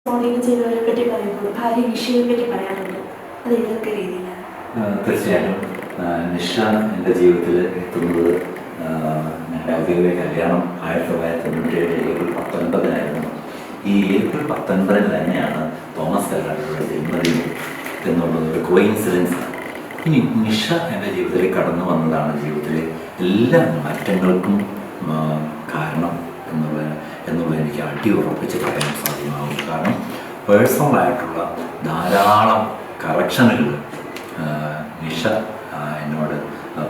സ്വാധീനം ചെയ്തവരെ പറ്റി പറയുമ്പോൾ ഭാര്യ നിഷയെ പറ്റി പറയാറുണ്ട്. അത് ഏതൊക്കെ രീതിയിലാണ്? തീർച്ചയായും നിഷ എൻ്റെ ജീവിതത്തിൽ എത്തുന്നത് ഞങ്ങളുടെ ഔദ്യോഗിക കല്യാണം 1997 ഏപ്രിൽ 19 ഈ ഏപ്രിൽ 19 തന്നെയാണ് തോമസ് കല്ലാടിയുടെ ജന്മദിനം എന്നുള്ളത് ഒരു കോയിൻസിഡൻസ്. ഇനി നിഷ എൻ്റെ ജീവിതത്തിലേക്ക് കടന്നു വന്നതാണ് ജീവിതത്തിലെ എല്ലാ മാറ്റങ്ങൾക്കും കാരണം എന്നുള്ളത് എനിക്ക് അടിയുറപ്പിച്ച് പറയാൻ സാധ്യമാകും. കാരണം പേഴ്സണലായിട്ടുള്ള ധാരാളം കറക്ഷനുകൾ നിഷ എന്നോട്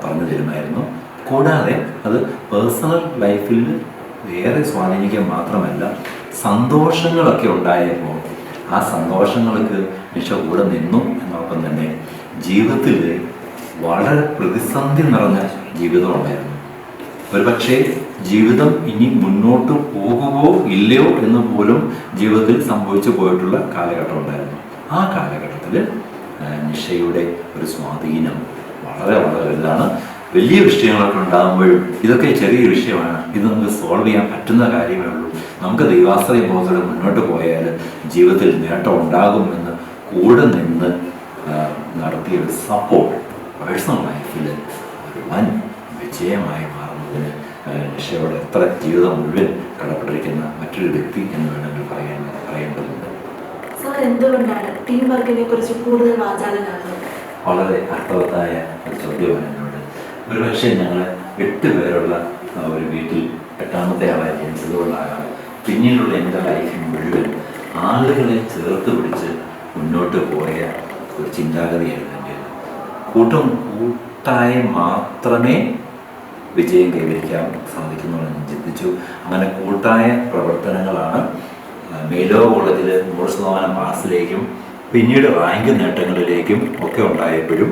പറഞ്ഞു തരുമായിരുന്നു. കൂടാതെ അത് പേഴ്സണൽ ലൈഫിൽ ഏറെ സ്വാധീനിക്കുക മാത്രമല്ല, സന്തോഷങ്ങളൊക്കെ ഉണ്ടായപ്പോൾ ആ സന്തോഷങ്ങൾക്ക് നിഷ കൂടെ നിന്നു. എന്നോടൊപ്പം തന്നെ ജീവിതത്തിൽ വളരെ പ്രതിസന്ധി നിറഞ്ഞ ജീവിതമുണ്ടായിരുന്നു. ഒരുപക്ഷെ ജീവിതം ഇനി മുന്നോട്ട് പോകുമോ ഇല്ലയോ എന്ന് പോലും ജീവിതത്തിൽ സംഭവിച്ചു പോയിട്ടുള്ള കാലഘട്ടം ഉണ്ടായിരുന്നു. ആ കാലഘട്ടത്തിൽ നിഷയുടെ ഒരു സ്വാധീനം വളരെ വളരെ വലുതാണ്. വലിയ വിഷയങ്ങളൊക്കെ ഉണ്ടാകുമ്പോഴും ഇതൊക്കെ ചെറിയ വിഷയമാണ്, ഇത് നമുക്ക് സോൾവ് ചെയ്യാൻ പറ്റുന്ന കാര്യമേ ഉള്ളൂ, നമുക്ക് ദൈവാശ്രയ ബോധത്തോടെ മുന്നോട്ട് പോയാൽ ജീവിതത്തിൽ നേട്ടം ഉണ്ടാകുമെന്ന് കൂടെ നിന്ന് നടത്തിയ ഒരു സപ്പോർട്ട് പേഴ്സണൽ ലൈഫിൽ ഒരു വൻ വിജയമായി മാറുന്നതിന് നിഷയോട് എത്ര ജീവിതം മുഴുവൻ കടപ്പെട്ടിരിക്കുന്ന മറ്റൊരു വ്യക്തി എന്ന് വേണമെങ്കിൽ പറയേണ്ടതുണ്ട്. സാർ എന്തുകൊണ്ടാണ് ടീം വർക്കിനെ കുറിച്ച് കൂടുതൽ വാചാലനാകുന്നത്? വളരെ അർത്ഥവത്തായ ഒരു ചോദ്യമാണ് എന്നോട്. ഒരുപക്ഷെ ഞങ്ങൾ 8 പേരുള്ള ഒരു വീട്ടിൽ 8ാമത്തെ ആളായി ജനിച്ചതുകൊണ്ടാകാം പിന്നീടുള്ള എൻ്റെ ലൈഫ് മുഴുവൻ ആളുകളെ ചേർത്ത് പിടിച്ച് മുന്നോട്ട് പോയ ഒരു ചിന്താഗതിയായിരുന്നു എൻ്റെ. കൂട്ടായി മാത്രമേ വിജയം കൈവരിക്കാൻ സാധിക്കുന്നുള്ളൂ എന്ന് ചിന്തിച്ചു. അങ്ങനെ കൂട്ടായ പ്രവർത്തനങ്ങളാണ് മേലോ കോളേജിൽ 100% പാസിലേക്കും പിന്നീട് റാങ്ക് നേട്ടങ്ങളിലേക്കും ഒക്കെ ഉണ്ടായപ്പോഴും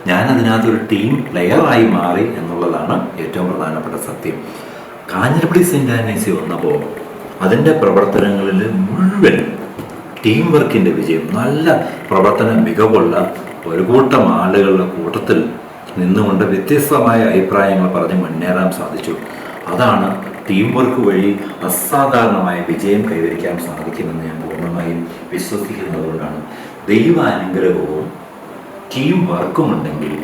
ഞാൻ അതിനകത്തൊരു ടീം പ്ലെയറായി മാറി എന്നുള്ളതാണ് ഏറ്റവും പ്രധാനപ്പെട്ട സത്യം. കാഞ്ഞിരപ്പള്ളി സെൻറ് ആനീസി വന്നപ്പോൾ അതിൻ്റെ പ്രവർത്തനങ്ങളിൽ മുഴുവൻ ടീം വർക്കിൻ്റെ വിജയം, നല്ല പ്രവർത്തന മികവുള്ള ഒരു കൂട്ടം ആളുകളുടെ കൂട്ടത്തിൽ നിന്നുകൊണ്ട് വ്യത്യസ്തമായ അഭിപ്രായങ്ങൾ പറഞ്ഞ് മുന്നേറാൻ സാധിച്ചു. അതാണ് ടീം വർക്ക് വഴി അസാധാരണമായ വിജയം കൈവരിക്കാൻ സാധിക്കുമെന്ന് ഞാൻ പൂർണ്ണമായും വിശ്വസിക്കുന്നതുകൊണ്ടാണ്. ദൈവാനുഗ്രഹവും ടീം വർക്കും ഉണ്ടെങ്കിൽ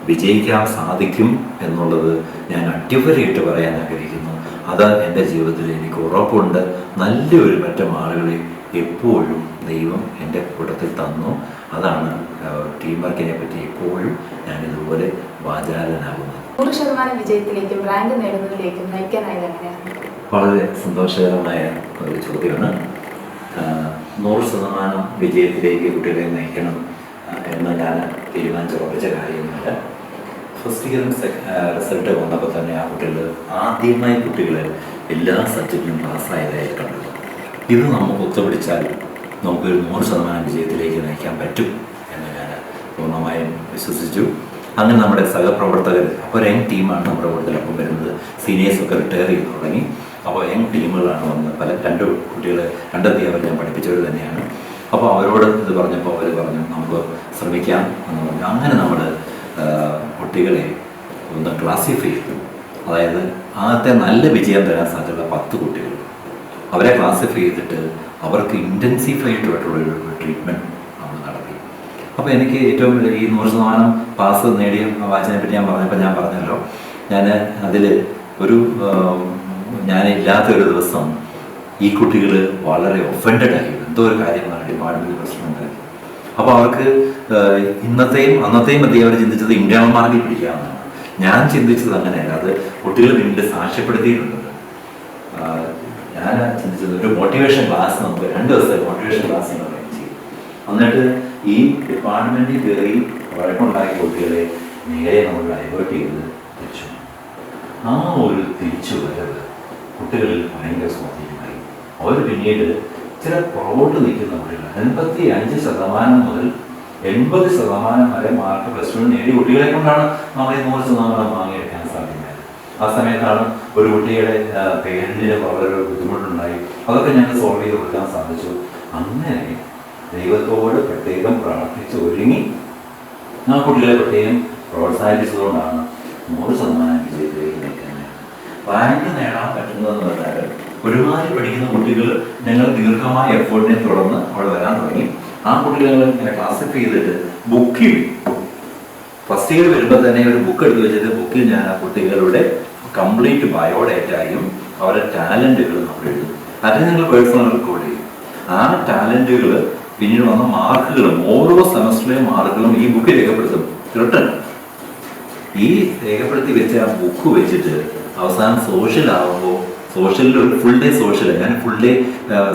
വിജയിക്കാൻ സാധിക്കും എന്നുള്ളത് ഞാൻ അടിവരയിട്ട് പറയാൻ ആഗ്രഹിക്കുന്നു. അത് എൻ്റെ ജീവിതത്തിൽ എനിക്ക് ഉറപ്പുണ്ട്. നല്ലൊരു പറ്റം ആളുകളെ എപ്പോഴും ദൈവം എൻ്റെ കൂട്ടത്തിൽ തന്നു. അതാണ് ടീം വർക്കിനെ പറ്റി എപ്പോഴും ഞാനിതുപോലെ വാചാലനാകുന്നത്. 100% വിജയത്തിലേക്കും റാങ്ക് നേടുന്നതിലേക്കും നയിക്കാനായത് എങ്ങനെയാണ്? വളരെ സന്തോഷകരമായ ഒരു ചോദ്യമാണ്. 100% വിജയത്തിലേക്ക് കുട്ടികളെ നയിക്കണം എന്ന് ഞാൻ തീരുമാനിച്ചുറപ്പിച്ച കാര്യമൊന്നുമില്ല. ഫസ്റ്റ് ഇയറും റിസൾട്ട് വന്നപ്പോൾ തന്നെ ആ ആദ്യമായി കുട്ടികൾ എല്ലാ സബ്ജക്റ്റിലും പാസ്സായതായി കണ്ടു. ഇത് നമുക്ക് ഒത്തുപിടിച്ചാൽ നമുക്കൊരു 100% വിജയത്തിലേക്ക് നയിക്കാൻ പറ്റും എന്ന് ഞാൻ പൂർണ്ണമായും വിശ്വസിച്ചു. അങ്ങനെ നമ്മുടെ സഹപ്രവർത്തകർ, അപ്പോൾ ഒരു യങ് ടീമാണ് നമ്മുടെ കൂടുതലൊപ്പം വരുന്നത്. സീനിയേഴ്സൊക്കെ റിട്ടയർ ചെയ്ത് തുടങ്ങി. അപ്പോൾ യങ് ടീമുകളാണ് വന്നത്. 2 കുട്ടികളെ കണ്ടെത്തിയവർ ഞാൻ പഠിപ്പിച്ചവർ തന്നെയാണ്. അപ്പോൾ അവരോട് ഇത് പറഞ്ഞപ്പോൾ അവർ പറഞ്ഞു നമുക്ക് ശ്രമിക്കാം എന്ന് പറഞ്ഞു. അങ്ങനെ നമ്മൾ കുട്ടികളെ ഒന്ന് ക്ലാസിഫൈ ചെയ്തു. അതായത് ആദ്യത്തെ നല്ല വിജയം തരാൻ സാധ്യതയുള്ള 10 കുട്ടികൾ അവരെ ക്ലാസിഫൈ ചെയ്തിട്ട് അവർക്ക് ഇൻറ്റൻസീവായിട്ടുള്ളൊരു ട്രീറ്റ്മെൻറ്റ് നമ്മൾ നടത്തി. അപ്പോൾ എനിക്ക് ഏറ്റവും വലിയ ഈ 100% പാസ് നേടിയ വാച്ചിനെ പറ്റി ഞാൻ പറഞ്ഞല്ലോ, ഞാൻ അതിൽ ഞാനില്ലാത്തൊരു ദിവസം ഈ കുട്ടികൾ വളരെ ഒഫൻഡഡ് ആയി. എന്തോ ഒരു കാര്യമാണ് ഡിപ്പാർട്ട്മെൻറ്റ് പ്രസിഡന്റ്. അപ്പോൾ അവർക്ക് ഇന്നത്തെയും അന്നത്തെയും മതി അവർ ചിന്തിച്ചത് ഇന്റേണൽ മാർക്കിൽ പിടിക്കാമെന്നാണ്. ഞാൻ ചിന്തിച്ചത് അങ്ങനെയല്ല. അത് കുട്ടികൾ പിന്നീട് സാക്ഷ്യപ്പെടുത്തിയിട്ടുണ്ട്. ഞാൻ ചിന്തിച്ചത് ഒരു മോട്ടിവേഷൻ ക്ലാസ്, നമുക്ക് 2 ദിവസത്തെ മോട്ടിവേഷൻ ക്ലാസ് അറേഞ്ച് ചെയ്യും. എന്നിട്ട് ഈ ഡിപ്പാർട്ട്മെൻറ്റിൽ കയറി വഴക്കുണ്ടാക്കിയ കുട്ടികളെ നേരെ നമ്മൾ ഡൈവേർട്ട് ചെയ്ത് തിരിച്ചു. ആ ഒരു തിരിച്ചു വരവ് കുട്ടികളിൽ ഭയങ്കര സ്വാധീനമായി. അവർ പിന്നീട് ചില പുറകോട്ട് നിൽക്കുന്ന കുട്ടികൾ 85% മുതൽ 80% വരെ മാർക്ക് പ്ലസ് 1 നേടിയ കുട്ടികളെ കൊണ്ടാണ് നമ്മൾ 100% വാങ്ങിയെടുക്കാൻ സാധിക്കുന്നത്. ആ സമയത്താണ് ഒരു കുട്ടിയുടെ പേരൻറ്റിന് വളരെ ബുദ്ധിമുട്ടുണ്ടായി. അതൊക്കെ ഞങ്ങൾ സോൾവ് ചെയ്ത് കൊടുക്കാൻ സാധിച്ചു. അങ്ങനെ ദൈവത്തോട് പ്രത്യേകം പ്രാർത്ഥിച്ച് ഒരുങ്ങി ആ കുട്ടികളെ പ്രത്യേകം പ്രോത്സാഹിപ്പിച്ചതുകൊണ്ടാണ് 100% വിജയത്തിലേക്ക് നിൽക്കുന്നത്. റാങ്ക് നേടാൻ പറ്റുന്നതെന്ന് പറഞ്ഞാൽ ഒരുമാതിരി പഠിക്കുന്ന കുട്ടികൾ ഞങ്ങൾ ദീർഘമായ എഫേർട്ടിനെ തുടർന്ന് അവിടെ വരാൻ തുടങ്ങി. ആ കുട്ടികൾ ഇങ്ങനെ ക്ലാസിഫൈ ചെയ്തിട്ട് ബുക്കിൽ ഫസ്റ്റ് ഇയർ വരുമ്പോൾ തന്നെ ഒരു ബുക്ക് എടുത്ത് വെച്ചിട്ട് ബുക്കിൽ ഞാൻ ആ കുട്ടികളുടെ കംപ്ലീറ്റ് ബയോഡേറ്റയും അവരുടെ ടാലൻറ്റുകൾ നമ്മൾ എഴുതും. അത് ഞങ്ങൾ പേഴ്സണൽ റെക്കോർഡ് ചെയ്യും. ആ ടാലൻറ്റുകൾ പിന്നീട് വന്ന മാർക്കുകളും ഓരോ സെമസ്റ്ററിലെ മാർക്കുകളും ഈ ബുക്ക് രേഖപ്പെടുത്തും. റിട്ടൺ ഈ രേഖപ്പെടുത്തി വെച്ച ആ ബുക്ക് വെച്ചിട്ട് അവസാനം സോഷ്യൽ ആകുമ്പോൾ സോഷ്യലിൽ ഒരു ഫുൾ ഡേ സോഷ്യലാണ്, ഞാൻ ഫുൾ ഡേ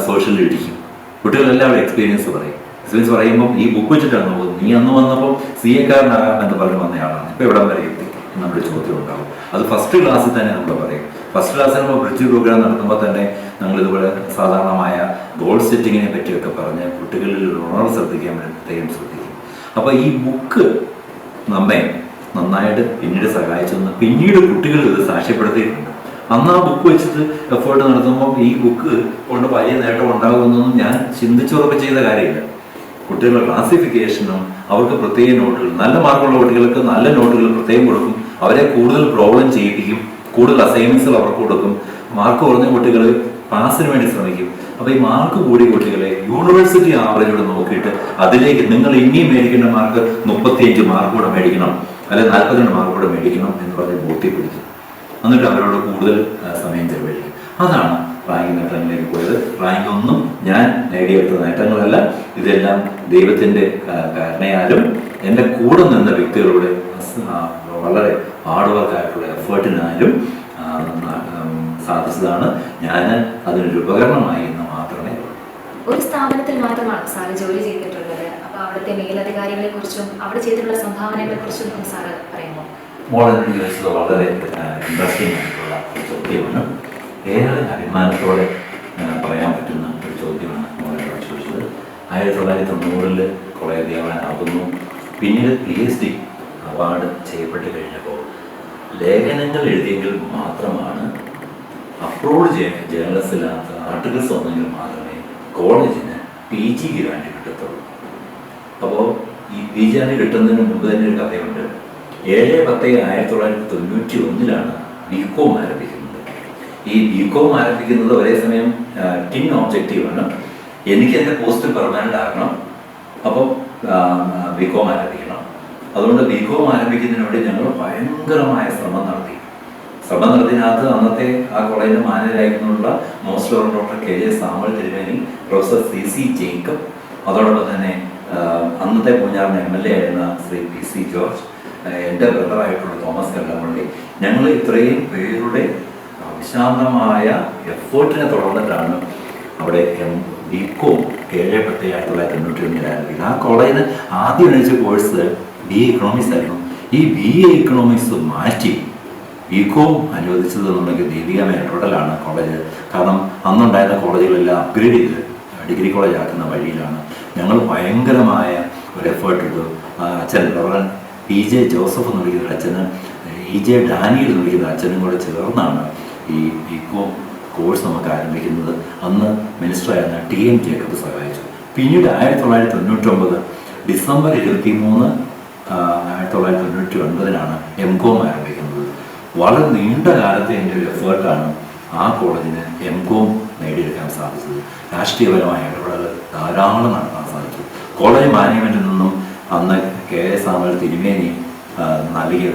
സോഷ്യലിൽ ഇടിക്കും. കുട്ടികളെല്ലാം അവിടെ എക്സ്പീരിയൻസ് പറയും. എക്സ്പീരിയൻസ് പറയുമ്പോൾ ഈ ബുക്ക് വെച്ചിട്ടാണ് പോകുന്നത്. നീ അന്ന് വന്നപ്പോൾ സി എക്കാരനാകാം എന്ന് പറഞ്ഞ് വന്നയാളാണ്, ഇപ്പോൾ എവിടെ വരെ എത്തി നമ്മുടെ ചോദ്യം ഉണ്ടാകും. അത് ഫസ്റ്റ് ക്ലാസ്സിൽ തന്നെ നമ്മൾ പറയും. ഫസ്റ്റ് ക്ലാസ്സിൽ നമ്മൾ ബ്രിഡ്ജ് പ്രോഗ്രാം നടത്തുമ്പോൾ തന്നെ ഞങ്ങളിതുപോലെ സാധാരണമായ ഗോൾ സെറ്റിങ്ങിനെ പറ്റിയൊക്കെ പറഞ്ഞ് കുട്ടികളിൽ ഉണർവ് ശ്രദ്ധിക്കാൻ വേണ്ടി പ്രത്യേകം ശ്രദ്ധിക്കും. അപ്പോൾ ഈ ബുക്ക് നമ്മെ നന്നായിട്ട് പിന്നീട് സഹായിച്ചെന്ന് പിന്നീട് കുട്ടികൾ ഇത് സാക്ഷ്യപ്പെടുത്തിയിട്ടുണ്ട്. അന്ന് ആ ബുക്ക് വെച്ചിട്ട് എഫേർട്ട് നടത്തുമ്പോൾ ഈ ബുക്ക് കൊണ്ട് വലിയ നേട്ടം ഉണ്ടാകുമെന്നൊന്നും ഞാൻ ചിന്തിച്ചുറപ്പ് ചെയ്ത കാര്യമില്ല. കുട്ടികളുടെ ക്ലാസിഫിക്കേഷനും അവർക്ക് പ്രത്യേക നോട്ടുകൾ, നല്ല മാർക്കുള്ള കുട്ടികൾക്ക് നല്ല നോട്ടുകൾ പ്രത്യേകം കൊടുക്കും. അവരെ കൂടുതൽ പ്രോബ്ലം ചെയ്യിപ്പിക്കും, കൂടുതൽ അസൈൻമെന്റ്സുകൾ അവർക്ക് കൊടുക്കും. മാർക്ക് കുറഞ്ഞ കുട്ടികൾ പാസിന് വേണ്ടി ശ്രമിക്കും. അപ്പോൾ ഈ മാർക്ക് കൂടിയ കുട്ടികളെ യൂണിവേഴ്സിറ്റി ആവറേജോട് നോക്കിയിട്ട് അതിലേക്ക് നിങ്ങൾ ഇനിയും മേടിക്കേണ്ട മാർക്ക് 35 മാർക്ക് കൂടെ മേടിക്കണം, അല്ലെങ്കിൽ 42 മാർക്ക് കൂടെ മേടിക്കണം എന്ന് പറഞ്ഞ് ബോധ്യപ്പെടുത്തും. എന്നിട്ട് അവരോട് കൂടുതൽ സമയം ചെലവഴിക്കും. അതാണ് റാങ്ക് നേട്ടങ്ങളിലേക്ക് പോയത്. റാങ്ക് ഒന്നും ഞാൻ നേടിയെടുത്ത നേട്ടങ്ങളല്ല, ഇതെല്ലാം ദൈവത്തിൻ്റെ കാരണയാലും എൻ്റെ കൂടെ നിന്ന വ്യക്തികളുടെ വളരെ ഹാർഡ് വർക്കായിട്ടുള്ള എഫേർട്ടിനാലും സാധിച്ചതാണ്. ഞാൻ അതിനൊരു ഉപകരണമായി എന്ന് മാത്രമേ ഉള്ളൂ. ഒരു സ്ഥാപനത്തിൽ മാത്രമാണ് സാറ് ജോലി ചെയ്തിട്ടുള്ളത്. അപ്പോൾ അവിടുത്തെ മേലധികാരികളെ കുറിച്ചും അവിടെ ചെയ്തിട്ടുള്ള സംഭാവനകളെ കുറിച്ചും സാറ് പറയുമോ? മോളെന്ന് ചോദിച്ചത് വളരെ ഇൻട്രസ്റ്റിംഗ് ആയിട്ടുള്ള ഒരു ചോദ്യമാണ്. ഏറെ അഭിമാനത്തോടെ പറയാൻ പറ്റുന്ന ഒരു ചോദ്യമാണ് മോളോട് ചോദിച്ചത്. 1990 കോളേജ് അധ്യാപകനാകുന്നു. പിന്നീട് PhD അവാർഡ് ചെയ്യപ്പെട്ട് കഴിഞ്ഞപ്പോൾ ലേഖനങ്ങൾ എഴുതിയെങ്കിൽ മാത്രമാണ് അപ്രൂവ് ജേർണലിസ്റ്റില്ലാത്ത ആർട്ടിക്കിൾസ് വന്നെങ്കിൽ മാത്രമേ കോളേജിന് PG ഗ്രാൻഡ് കിട്ടത്തുള്ളൂ. അപ്പോൾ ഈ PG ഗ്രാൻഡ് കിട്ടുന്നതിന് മുമ്പ് തന്നെ ഒരു കഥയുണ്ട്. 7/10/1991 BCom ആരംഭിക്കുന്നത്. ഈ BCom ആരംഭിക്കുന്നത് ഒരേ സമയം ടിൻ ഓബ്ജക്റ്റീവാണ്. എനിക്ക് എൻ്റെ പോസ്റ്റ് പെർമനൻ്റ് ആക്കണം, അപ്പോൾ BCom ആരംഭിക്കണം. അതുകൊണ്ട് BCom ആരംഭിക്കുന്നതിന് വേണ്ടി ഞങ്ങൾ ഭയങ്കരമായ ശ്രമം നടത്തിയതിനകത്ത് അന്നത്തെ ആ കോളേജിൻ്റെ മാനേജരായിരുന്നുള്ള മോസ്റ്റ് ഡോക്ടർ KJ സാമുവൽ തിരുമേനി, പ്രൊഫസർ CC ജേക്കബ്, അതോടൊപ്പം തന്നെ അന്നത്തെ പൂഞ്ഞാറിന് MLA ആയിരുന്ന ശ്രീ PC ജോർജ്, എൻ്റെ ബ്രദറായിട്ടുള്ള തോമസ് കല്ലമ്പള്ളി, ഞങ്ങൾ ഇത്രയും പേരുടെ വിശാന്തമായ എഫേർട്ടിനെ തുടർന്നിട്ടാണ് അവിടെ BCom 7/10/1991 ആരംഭിക്കുന്നത്. ആ കോളേജിന് ആദ്യം എണീച്ച കോഴ്സ് BA ഇക്കണോമിക്സ് ആയിരുന്നു. ഈ BA ഇക്കണോമിക്സ് മാറ്റി BCom അനുവദിച്ചതെന്നുണ്ടെങ്കിൽ ദീപികമ ഇടപെടലാണ് കോളേജ്. കാരണം അന്നുണ്ടായിരുന്ന കോളേജുകളെല്ലാം അപ്ഗ്രേഡ് ചെയ്ത് ഡിഗ്രി കോളേജ് ആക്കുന്ന വഴിയിലാണ് ഞങ്ങൾ ഭയങ്കരമായ ഒരു എഫേർട്ട് ഇട്ടു. അച്ഛൻ റവറൻ PJ ജോസഫ് എന്ന് വിളിക്കുന്ന അച്ഛന് EJ ഡാനിയൽ എന്ന് വിളിക്കുന്ന അച്ഛനും കൂടെ ചേർന്നാണ് ഈ BCom കോഴ്സ് നമുക്ക് ആരംഭിക്കുന്നത്. അന്ന് മിനിസ്റ്ററായിരുന്ന TM ജേക്കബ് സഹായിച്ചു. പിന്നീട് 1999 ഡിസംബർ 23, 1999 MCom ആരംഭിക്കുന്നത്. വളരെ നീണ്ട കാലത്തെ എൻ്റെ ഒരു എഫേർട്ടാണ് ആ കോളേജിന് MCom നേടിയെടുക്കാൻ സാധിച്ചത്. രാഷ്ട്രീയപരമായ ഇടപെടൽ ധാരാളം നടത്താൻ സാധിച്ചു. കോളേജ് മാനേജ്മെൻറ്റിൽ നിന്നും അന്ന് KJ സാമുവൽ തിരുമേനി നൽകിയ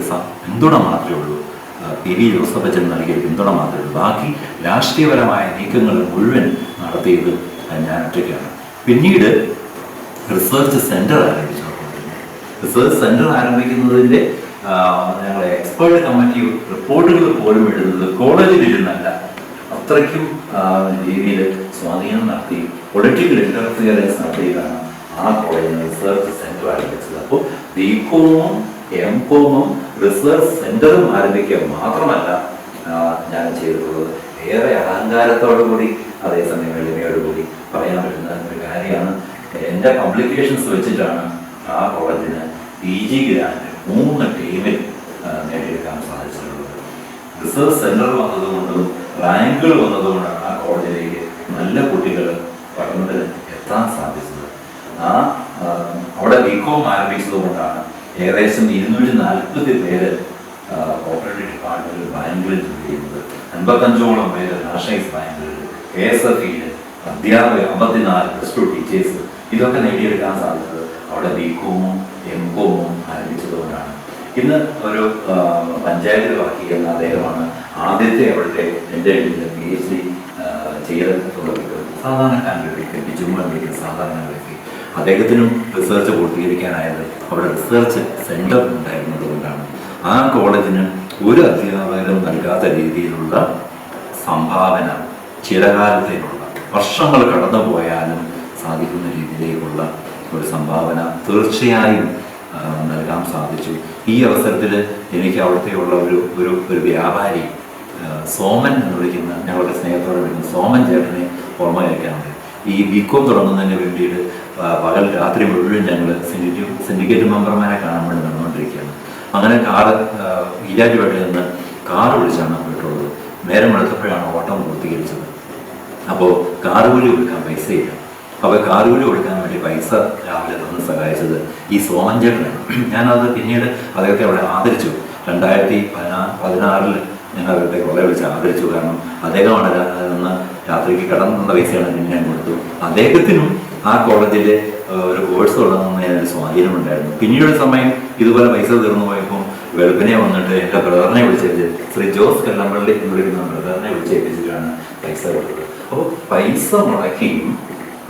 പിന്തുണ മാത്രമേ ഉള്ളൂ, PV ജോസഫ് അച്ഛൻ നൽകിയ പിന്തുണ മാത്രമേ ഉള്ളൂ. ബാക്കി രാഷ്ട്രീയപരമായ നീക്കങ്ങൾ മുഴുവൻ നടത്തിയത് ഞാൻ ഒറ്റയ്ക്കാണ്. പിന്നീട് റിസർച്ച് സെൻറ്റർ ആരംഭിച്ചു. റിസർച്ച് സെൻറ്റർ ആരംഭിക്കുന്നതിൻ്റെ ഞങ്ങളുടെ എക്സ്പേർട്ട് കമ്മിറ്റി റിപ്പോർട്ടുകൾ പോലും എഴുതുന്നത് കോളേജിലിരുന്നല്ല, അത്രയ്ക്കും രീതിയിൽ സ്വാധീനം നടത്തി പൊളിറ്റിക്കൽ ഇന്റർഫിയറൻസ് നടത്തിയതാണ് ആ കോളേജിന് റിസർച്ച് സെൻറ്റർ ആരംഭിച്ചത്. അപ്പോൾ BCom-ഉം MCom-ഉം റിസർച്ച് സെൻറ്ററും ആരംഭിക്കുക മാത്രമല്ല ഞാൻ ചെയ്തിട്ടുള്ളത്. ഏറെ അഹങ്കാരത്തോടു കൂടി അതേസമയം എളിമയോടുകൂടി പറയാൻ പറ്റുന്ന ഒരു കാര്യമാണ്. എൻ്റെ പബ്ലിക്കേഷൻസ് വെച്ചിട്ടാണ് ആ കോളേജിന് PG ഗ്രാൻഡ് 3 ടീമിൽ നേടിയെടുക്കാൻ സാധിച്ചിട്ടുള്ളത്. റിസർച്ച് സെൻറ്റർ വന്നതുകൊണ്ടും റാങ്കുകൾ വന്നതുകൊണ്ടാണ് ആ കോളേജിലേക്ക് നല്ല കുട്ടികൾ പഠനത്തിന് എത്താൻ സാധിച്ചത്. അവിടെ BCom ആരംഭിച്ചതുകൊണ്ടാണ് ഏകദേശം 240 പേര് ഓപ്പറേറ്റീവ് ഡിപ്പാർട്ട്മെൻറ്റിൽ ബാങ്കുകളിൽ ജോലി ചെയ്യുന്നത്. 55ഓളം പേര് നാഷണലൈസ് ബാങ്കുകളിൽ KSFE അധ്യാപകർ 54 പ്ലസ് 2 ടീച്ചേഴ്സ് ഇതൊക്കെ നേടിയെടുക്കാൻ സാധിച്ചത് അവിടെ BCom-ഉം MCom-ഉം ആരംഭിച്ചതുകൊണ്ടാണ്. ഇന്ന് ഒരു പഞ്ചായത്തിൽ വർക്ക് ചെയ്യുന്ന അദ്ദേഹമാണ് ആദ്യത്തെ അവിടുത്തെ എൻ്റെ PhD ചെയ്തിട്ടുള്ള സാധാരണക്കാരൻ്റെ വ്യക്തി, ബിജുമോൻ വിളിക്കുന്ന സാധാരണ വ്യക്തി. അദ്ദേഹത്തിനും റിസർച്ച് പൂർത്തീകരിക്കാനായത് അവിടെ റിസർച്ച് സെൻറ്റർ ഉണ്ടായിരുന്നത് കൊണ്ടാണ്. ആ കോളേജിന് ഒരു അധ്യാപകരും നൽകാത്ത രീതിയിലുള്ള സംഭാവന ചിരകാലത്തേക്കുള്ള വർഷങ്ങൾ കടന്നു പോയാലും സാധിക്കുന്ന രീതിയിലേക്കുള്ള ഒരു സംഭാവന തീർച്ചയായും നൽകാൻ സാധിച്ചു. ഈ അവസരത്തിൽ എനിക്ക് അവിടുത്തെയുള്ള ഒരു വ്യാപാരി സോമൻ എന്ന് വിളിക്കുന്ന, ഞങ്ങളുടെ സ്നേഹത്തോടെ വിളിക്കുന്ന സോമൻ ചേട്ടനെ ഓർമ്മ വയ്ക്കാറുണ്ട്. ഈ BCom തുടങ്ങുന്നതിന് വേണ്ടിയിട്ട് പകൽ രാത്രി മുഴുവൻ ഞങ്ങൾ സിൻഡിക്കേറ്റ് മെമ്പർമാരെ കാണാൻ വേണ്ടി നടന്നുകൊണ്ടിരിക്കുകയാണ്. അങ്ങനെ ഈരാറ്റുപേട്ടയിൽ നിന്ന് കാറ് വിളിച്ചാണ് പോയിട്ടുള്ളത്. നേരം വെളുത്തപ്പോഴാണ് ഓട്ടം പൂർത്തീകരിച്ചത്. അപ്പോൾ കാറ് കൂലി കൊടുക്കാൻ പൈസയില്ല. അപ്പോൾ കാറ് കൂലി കൊടുക്കാൻ വേണ്ടി പൈസ രാവിലെ തന്ന് സഹായിച്ചത് ഈ സോമൻ ചേട്ടനാണ്. ഞാനത് പിന്നീട് അദ്ദേഹത്തെ അവിടെ ആദരിച്ചു. 2016 ഞങ്ങൾ അദ്ദേഹത്തെ കുറേ വിളിച്ച് ആദരിച്ചു. കാരണം അദ്ദേഹമാണ് നിന്ന് രാത്രിക്ക് കടന്നുള്ള പൈസയാണ് പിന്നെ ഞാൻ കൊടുത്തു. അദ്ദേഹത്തിനും ആ കോളേജിൽ ഒരു കോഴ്സ് തുടങ്ങുന്നതിനൊരു സ്വാധീനമുണ്ടായിരുന്നു. പിന്നീട് സമയം ഇതുപോലെ പൈസ തീർന്നു പോയപ്പോൾ വെളുപ്പിനെ വന്നിട്ട് എൻ്റെ ബ്രദറിനെ വിളിച്ചേച്ച്, ശ്രീ ജോസ് കല്ലമ്പള്ളി എന്ന് വിളിക്കുന്ന ബ്രദറിനെ വിളിച്ചേൽപ്പിച്ചിട്ടാണ് പൈസ കൊടുത്തത്. അപ്പോൾ പൈസ മുടക്കിയും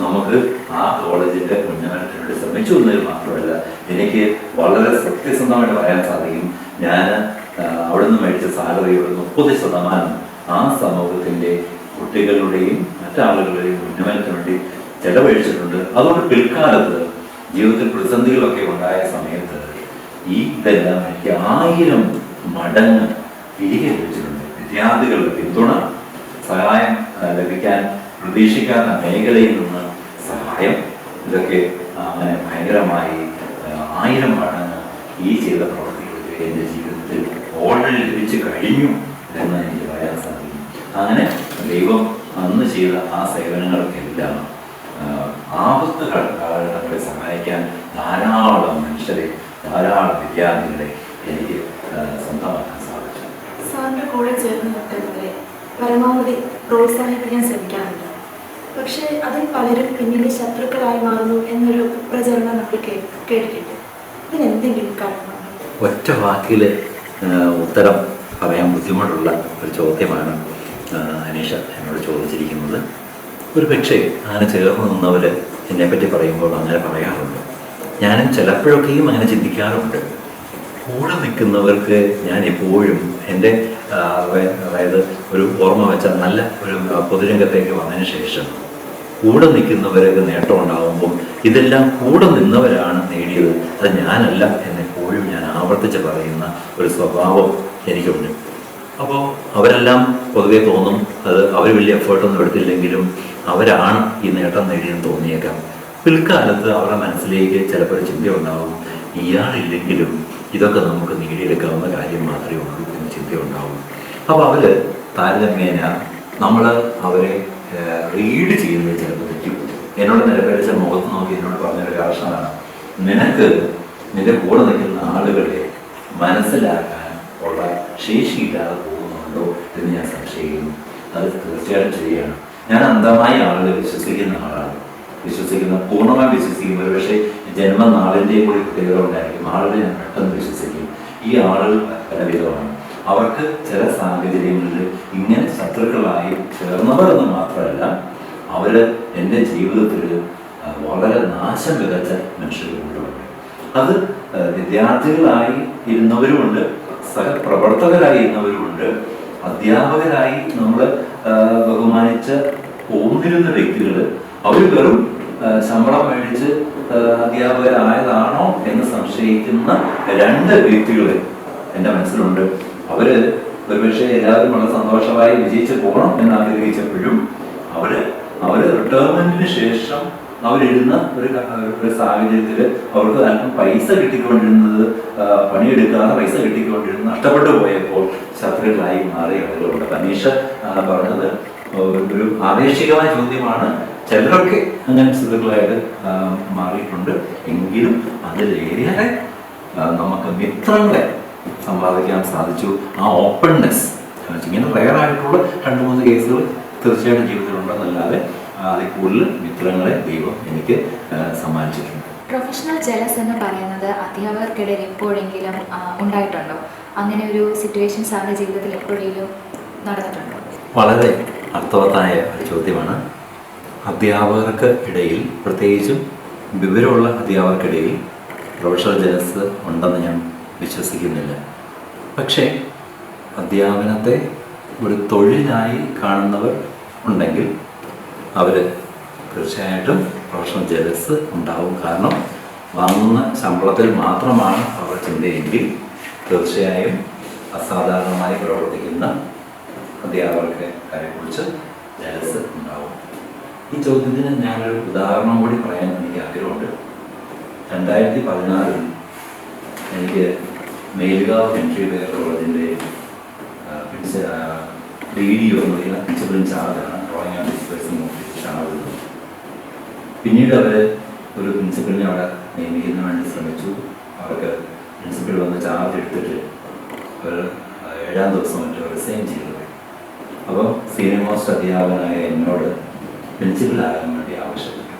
നമുക്ക് ആ കോളേജിൻ്റെ ഉന്നമനത്തിന് വേണ്ടി ശ്രമിച്ചു എന്നതിൽ മാത്രമല്ല, എനിക്ക് വളരെ സത്യസന്ധമായിട്ട് പറയാൻ സാധിക്കും, ഞാൻ അവിടെ നിന്ന് മേടിച്ച സാലറിയുടെ 30% ആ സമൂഹത്തിൻ്റെ കുട്ടികളുടെയും മറ്റാളുകളുടെയും ഉന്നമനത്തിന് വേണ്ടി ചെലവഴിച്ചിട്ടുണ്ട്. അതുകൊണ്ട് പിൽക്കാലത്ത് ജീവിതത്തിൽ പ്രതിസന്ധികളൊക്കെ ഉണ്ടായ സമയത്ത് ഇതെല്ലാം എനിക്ക് 1000 മടങ്ങ് തിരികെ ലഭിച്ചിട്ടുണ്ട്. വിദ്യാർത്ഥികളുടെ പിന്തുണ, സഹായം ലഭിക്കാൻ പ്രതീക്ഷിക്കാത്ത മേഖലയിൽ നിന്ന് സഹായം, ഇതൊക്കെ അങ്ങനെ ഭയങ്കരമായി 1000 മടങ്ങ് ഈ ചെയ്ത പ്രവർത്തികൾക്ക് എൻ്റെ ജീവിതത്തിൽ ഓൾറെഡി ലഭിച്ചു കഴിഞ്ഞു എന്ന് എനിക്ക് പറയാൻ സാധിക്കും. അങ്ങനെ ദൈവം അന്ന് ചെയ്ത ആ സേവനങ്ങൾക്കെല്ലാം ആപത്ത് കാലഘട്ടങ്ങളെ സഹായിക്കാൻ ധാരാളം മനുഷ്യരെ, ധാരാളം വിദ്യാർത്ഥികളെ എനിക്ക് സ്വന്തമാക്കാൻ സാധിച്ചു. സാറിൻ്റെ കൂടെ ചേർന്ന് നിൽക്കുന്നവരെ പരമാവധി പ്രോത്സാഹിപ്പിക്കാൻ ശ്രമിക്കാറുണ്ട്. പക്ഷേ അതിൽ പലരും പിന്നീട് ശത്രുക്കളായി മാറുന്നു എന്നൊരു പ്രചരണം നമ്മൾ കേട്ടിട്ടുണ്ട്. ഇതിനെന്തെങ്കിലും കാരണമാണ്? ഒറ്റ വാക്കിൽ ഉത്തരം പറയാൻ ബുദ്ധിമുട്ടുള്ള ഒരു ചോദ്യമാണ് അനീഷ എന്നോട് ചോദിച്ചിരിക്കുന്നത്. ഒരു പക്ഷേ അങ്ങനെ ചേർന്ന് നിന്നവർ എന്നെപ്പറ്റി പറയുമ്പോൾ അങ്ങനെ പറയാറുണ്ട്. ഞാനും ചിലപ്പോഴൊക്കെയും അങ്ങനെ ചിന്തിക്കാറുണ്ട്. കൂടെ നിൽക്കുന്നവർക്ക് ഞാൻ എപ്പോഴും എൻ്റെ അതായത് ഒരു ഓർമ്മ വെച്ചാൽ നല്ല ഒരു പൊതുരംഗത്തേക്ക് വന്നതിന് ശേഷം കൂടെ നിൽക്കുന്നവർക്ക് നേട്ടം ഉണ്ടാകുമ്പോൾ ഇതെല്ലാം കൂടെ നിന്നവരാണ് നേടിയത്, അത് ഞാനല്ല എന്നെപ്പോഴും ഞാൻ ആവർത്തിച്ച് പറയുന്ന ഒരു സ്വഭാവം എനിക്കുണ്ട്. അപ്പോൾ അവരെല്ലാം പൊതുവെ തോന്നും അത് അവർ വലിയ എഫേർട്ടൊന്നും എടുത്തില്ലെങ്കിലും അവരാണ് ഈ നേട്ടം നേടിയെന്ന് തോന്നിയേക്കാം. പിൽക്കാലത്ത് അവരുടെ മനസ്സിലേക്ക് ചിലപ്പോൾ ഒരു ചിന്ത ഉണ്ടാവും, ഇയാളില്ലെങ്കിലും ഇതൊക്കെ നമുക്ക് നേടിയെടുക്കാവുന്ന കാര്യം മാത്രമേ ഉള്ളൂ എന്ന് ചിന്തയുണ്ടാവും. അപ്പോൾ അവർ താരതമ്യേന നമ്മൾ അവരെ റീഡ് ചെയ്യുന്നത് ചിലപ്പോൾ തെറ്റും. എന്നോട് നിലപേരിച്ച മുഖത്ത് നോക്കി എന്നോട് പറഞ്ഞൊരു കാരണമാണ്, നിനക്ക് നിന്റെ കൂടെ നിൽക്കുന്ന ആളുകളെ മനസ്സിലാക്കാൻ ഉള്ള ശേഷിയില്ലാതെ പോകുന്നുണ്ടോ എന്ന് ഞാൻ സംശയിക്കുന്നു. അത് തീർച്ചയായിട്ടും ശരിയാണ്. ഞാൻ അന്ധമായി ആളുകളെ വിശ്വസിക്കുന്ന ആളാണ്. പൂർണ്ണമായി വിശ്വസിക്കും. പക്ഷേ ജന്മനാളിൻ്റെയും കൂടി പ്രത്യേകത ഉണ്ടായിരിക്കും. ആളുകളെ ഞാൻ പെട്ടെന്ന് വിശ്വസിക്കും. ഈ ആളുകൾ പലവിധമാണ്. അവർക്ക് ചില സാഹചര്യങ്ങളിൽ ഇങ്ങനെ ശത്രുക്കളായി ചേർന്നവർ എന്ന് മാത്രമല്ല, അവർ എൻ്റെ ജീവിതത്തിൽ വളരെ നാശം വിതച്ച മനുഷ്യരുമുണ്ട്. അത് വിദ്യാർത്ഥികളായി ഇരുന്നവരുമുണ്ട്, സഹപ്രവർത്തകരായി ഇരുന്നവരുമുണ്ട്, അധ്യാപകരായി നമ്മൾ ബഹുമാനിച്ച് പോന്നിരുന്ന വ്യക്തികൾ. അവർ വെറും ശമ്പളം മേടിച്ച് അധ്യാപകരായതാണോ എന്ന് സംശയിക്കുന്ന 2 വ്യക്തികൾ എൻ്റെ മനസ്സിലുണ്ട്. അവർ ഒരുപക്ഷെ എല്ലാവരും വളരെ സന്തോഷമായി വിജയിച്ച് പോകണം എന്ന് ആഗ്രഹിച്ചപ്പോഴും അവർ റിട്ടയർമെന്റിന് ശേഷം അവരിരുന്ന ഒരു സാഹചര്യത്തിൽ അവർക്ക് അല്പം പൈസ കിട്ടിക്കൊണ്ടിരുന്നത്, പണിയെടുക്കാതെ പൈസ കിട്ടിക്കൊണ്ടിരുന്നത് നഷ്ടപ്പെട്ടു പോയപ്പോൾ ശത്രുക്കളായി മാറിയ ആളുകളുണ്ട്. അനീഷ പറഞ്ഞത് ഒരു ആദേശികമായ ചോദ്യമാണ്. ചിലരൊക്കെ അങ്ങനെ ശത്രുക്കളായിട്ട് മാറിയിട്ടുണ്ട്. എങ്കിലും അതിലേറെ നമുക്ക് മിത്രങ്ങളെ സമ്പാദിക്കാൻ സാധിച്ചു. ആ ഓപ്പൺനെസ് ഇങ്ങനെ റെയറായിട്ടുള്ള 2-3 കേസുകൾ തീർച്ചയായിട്ടും ജീവിതത്തിലുണ്ടെന്നല്ലാതെ അതിൽ കൂടുതൽ മിത്രങ്ങളെ ദൈവം എനിക്ക് സമ്മാനിച്ചിട്ടുണ്ട്. പ്രൊഫഷണൽ ജലസ് എന്ന് പറയുന്നത് അധ്യാപകർക്കിടയിൽ എപ്പോഴെങ്കിലും ഉണ്ടായിട്ടുണ്ടോ? അങ്ങനെ ഒരു സിറ്റുവേഷൻ സാറിൻ്റെ ജീവിതത്തിൽ എപ്പോഴെങ്കിലും നടന്നിട്ടുണ്ടോ? വളരെ അർത്ഥവത്തായ ഒരു ചോദ്യമാണ്. അധ്യാപകർക്ക് ഇടയിൽ, പ്രത്യേകിച്ചും വിവരമുള്ള അധ്യാപകർക്കിടയിൽ പ്രൊഫഷണൽ ജലസ് ഉണ്ടെന്ന് ഞാൻ വിശ്വസിക്കുന്നില്ല. പക്ഷേ അധ്യാപനത്തെ ഒരു തൊഴിലായി കാണുന്നവർ ഉണ്ടെങ്കിൽ അവർ തീർച്ചയായിട്ടും പ്രൊഫഷണൽ ജലസ് ഉണ്ടാവും. കാരണം വാങ്ങുന്ന ശമ്പളത്തിൽ മാത്രമാണ് അവർ ചിന്തയെങ്കിൽ തീർച്ചയായും അസാധാരണമായി പ്രവർത്തിക്കുന്ന അധ്യാപകർക്ക് കാര്യത്തെക്കുറിച്ച് ജലസ് ഉണ്ടാവും. ഈ ചോദ്യത്തിന് ഞാനൊരു ഉദാഹരണം കൂടി പറയാൻ എനിക്ക് ആഗ്രഹമുണ്ട്. 2016 എനിക്ക് മേലുകാവ് എൻട്രി വെയർ കോളേജിൻ്റെ DDO എന്ന് പറയുന്ന പ്രിൻസിപ്പൽ ഇൻചാർജാണ്, ഡ്രോയിങ് ആൻഡ് ഡിസ്പേഴ്സിംഗ് ഓഫീസറാണ്. പിന്നീട് അവർ ഒരു പ്രിൻസിപ്പലിനെ അവിടെ നിയമിക്കുന്നതിന് വേണ്ടി ശ്രമിച്ചു. അവർക്ക് പ്രിൻസിപ്പൽ വന്ന് ചാർജ് എടുത്തിട്ട് ഒരു 7-ാം ദിവസം മറ്റോ റിസൈൻ ചെയ്തു. അപ്പോൾ സീനിയർ മോസ്റ്റ് അധ്യാപകനായ എന്നോട് പ്രിൻസിപ്പലാകാൻ വേണ്ടി ആവശ്യപ്പെട്ടു.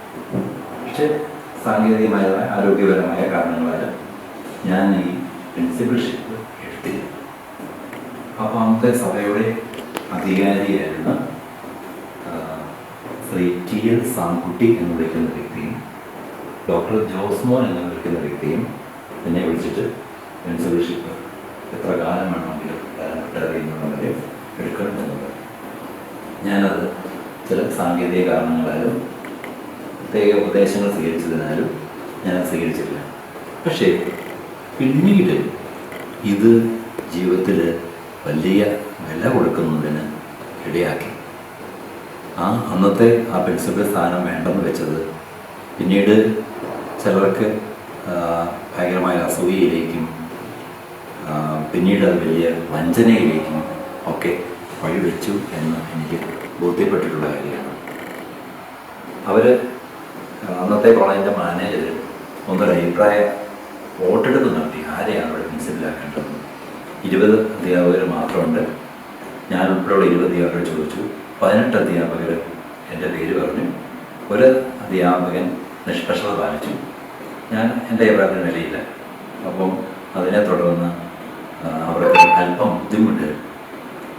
പക്ഷേ സാങ്കേതികമായ ആരോഗ്യപരമായ കാരണങ്ങളാൽ ഞാൻ ഈ പ്രിൻസിപ്പൽഷിപ്പ് എടുത്തില്ല. അപ്പോൾ അന്നത്തെ സഭയുടെ അധികാരിയായിരുന്ന ശ്രീ TL സാംകുട്ടി എന്ന് വിളിക്കുന്ന വ്യക്തിയും ഡോക്ടർ ജോസ്മോൻ എന്ന് വിളിക്കുന്ന വ്യക്തിയും എന്നെ വിളിച്ചിട്ട് പ്രിൻസിപ്പൽഷിപ്പ് എത്ര കാലം വേണമെങ്കിലും അറിയുന്നവരെ എടുക്കണമെന്നുള്ളത്. ഞാനത് ചില സാങ്കേതിക കാരണങ്ങളാലും പ്രത്യേക ഉപദേശങ്ങൾ സ്വീകരിച്ചതിനാലും ഞാൻ സ്വീകരിച്ചില്ല. പക്ഷേ പിന്നീട് ഇത് ജീവിതത്തിൽ വലിയ വില കൊടുക്കുന്നതിന് ഇടയാക്കി. അന്നത്തെ ആ പ്രിൻസിപ്പൽ സ്ഥാനം വേണ്ടെന്ന് വെച്ചത് പിന്നീട് ചിലർക്ക് ഭയങ്കരമായ അസൂയയിലേക്കും പിന്നീട് അത് വലിയ വഞ്ചനയിലേക്കും ഒക്കെ വഴിവെച്ചു എന്ന് എനിക്ക് ബോധ്യപ്പെട്ടിട്ടുള്ള കാര്യമാണ്. അവർ അന്നത്തെ കോളേജിൻ്റെ മാനേജർ ഒന്നൊരു അഭിപ്രായ വോട്ടെടുപ്പ് നടത്തി ആരെയാണ് അവിടെ പ്രിൻസിപ്പലാക്കേണ്ടത്. 20 അധ്യാപകർ മാത്രമുണ്ട്. ഞാൻ ഉൾപ്പെടെയുള്ള 20 അധ്യാപകർ ചോദിച്ചു. 18 അധ്യാപകർ എൻ്റെ പേര് പറഞ്ഞു. ഒരു അധ്യാപകൻ നിഷ്പക്ഷത പാലിച്ചു. ഞാൻ എൻ്റെ അഭിപ്രായത്തിന് വിലയില്ല. അപ്പം അതിനെ തുടർന്ന് അവർക്ക് അല്പം ബുദ്ധിമുട്ട്